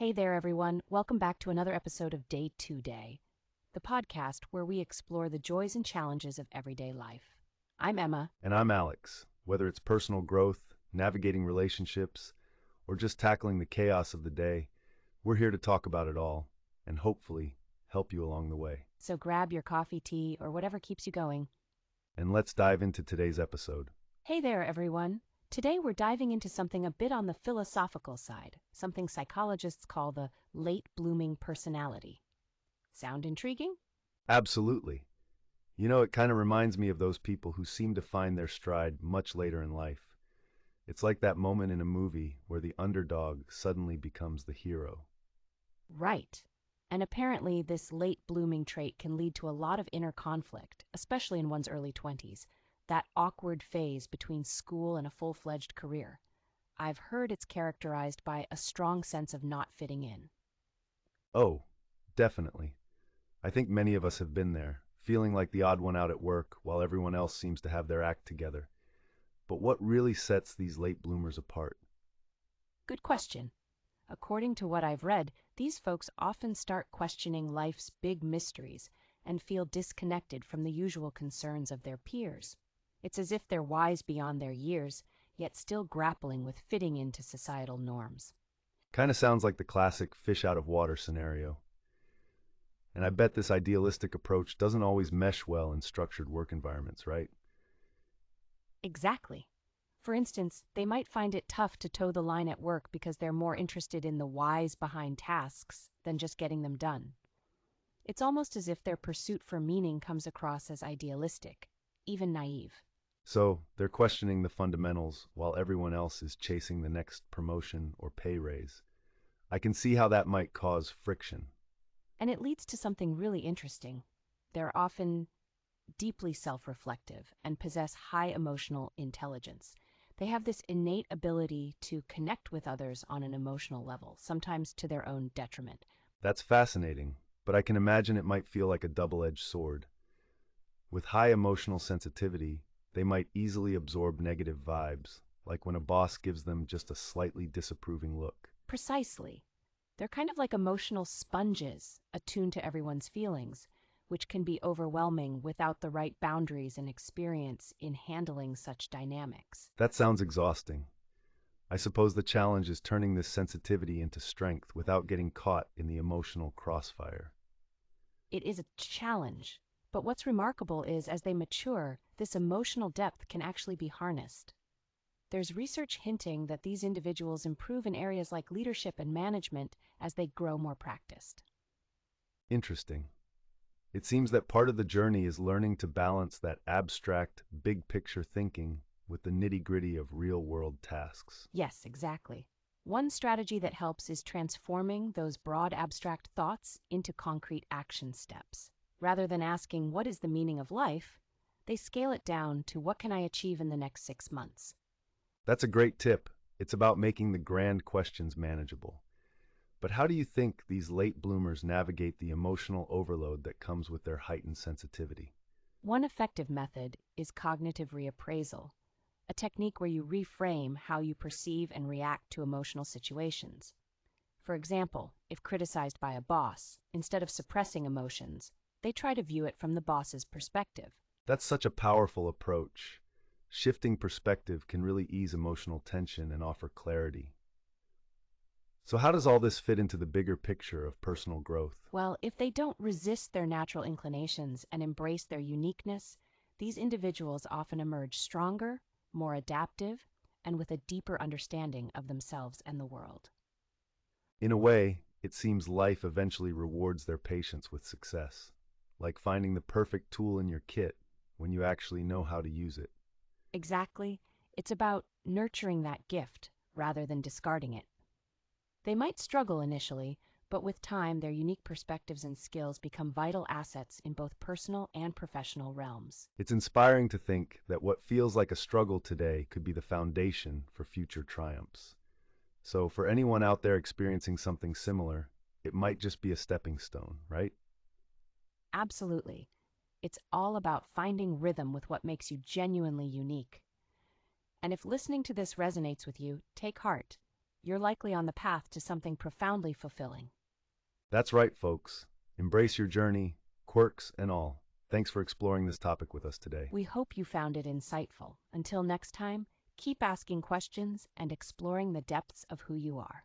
Hey there, everyone. Welcome back to another episode of Day to Day, the podcast where we explore the joys and challenges of everyday life. I'm Emma. And I'm Alex. Whether it's personal growth, navigating relationships, or just tackling the chaos of the day, we're here to talk about it all and hopefully help you along the way. So grab your coffee, tea, or whatever keeps you going. And let's dive into today's episode. Hey there, everyone. Today we're diving into something a bit on the philosophical side, something psychologists call the late blooming personality. Sound intriguing? Absolutely. You know, it kind of reminds me of those people who seem to find their stride much later in life. It's like that moment in a movie where the underdog suddenly becomes the hero. Right. And apparently, this late blooming trait can lead to a lot of inner conflict, especially in one's early 20s, that awkward phase between school and a full-fledged career. I've heard it's characterized by a strong sense of not fitting in. Oh, definitely. I think many of us have been there, feeling like the odd one out at work while everyone else seems to have their act together. But what really sets these late bloomers apart? Good question. According to what I've read, these folks often start questioning life's big mysteries and feel disconnected from the usual concerns of their peers. It's as if they're wise beyond their years, yet still grappling with fitting into societal norms. Kind of sounds like the classic fish out of water scenario. And I bet this idealistic approach doesn't always mesh well in structured work environments, right? Exactly. For instance, they might find it tough to toe the line at work because they're more interested in the whys behind tasks than just getting them done. It's almost as if their pursuit for meaning comes across as idealistic, even naive. So they're questioning the fundamentals while everyone else is chasing the next promotion or pay raise. I can see how that might cause friction. And it leads to something really interesting. They're often deeply self-reflective and possess high emotional intelligence. They have this innate ability to connect with others on an emotional level, sometimes to their own detriment. That's fascinating, but I can imagine it might feel like a double-edged sword. With high emotional sensitivity, they might easily absorb negative vibes, like when a boss gives them just a slightly disapproving look. Precisely. They're kind of like emotional sponges, attuned to everyone's feelings, which can be overwhelming without the right boundaries and experience in handling such dynamics. That sounds exhausting. I suppose the challenge is turning this sensitivity into strength without getting caught in the emotional crossfire. It is a challenge, but what's remarkable is as they mature, this emotional depth can actually be harnessed. There's research hinting that these individuals improve in areas like leadership and management as they grow more practiced. Interesting. It seems that part of the journey is learning to balance that abstract, big picture thinking with the nitty-gritty of real-world tasks. Yes, exactly. One strategy that helps is transforming those broad abstract thoughts into concrete action steps. Rather than asking, what is the meaning of life? They scale it down to what can I achieve in the next 6 months? That's a great tip. It's about making the grand questions manageable. But how do you think these late bloomers navigate the emotional overload that comes with their heightened sensitivity? One effective method is cognitive reappraisal, a technique where you reframe how you perceive and react to emotional situations. For example, if criticized by a boss, instead of suppressing emotions, they try to view it from the boss's perspective. That's such a powerful approach. Shifting perspective can really ease emotional tension and offer clarity. So how does all this fit into the bigger picture of personal growth? Well, if they don't resist their natural inclinations and embrace their uniqueness, these individuals often emerge stronger, more adaptive, and with a deeper understanding of themselves and the world. In a way, it seems life eventually rewards their patience with success, like finding the perfect tool in your kit when you actually know how to use it. Exactly, it's about nurturing that gift rather than discarding it. They might struggle initially, but with time, their unique perspectives and skills become vital assets in both personal and professional realms. It's inspiring to think that what feels like a struggle today could be the foundation for future triumphs. So for anyone out there experiencing something similar, it might just be a stepping stone, right? Absolutely. It's all about finding rhythm with what makes you genuinely unique. And if listening to this resonates with you, take heart. you're likely on the path to something profoundly fulfilling. That's right, folks. Embrace your journey, quirks and all. Thanks for exploring this topic with us today. We hope you found it insightful. Until next time, keep asking questions and exploring the depths of who you are.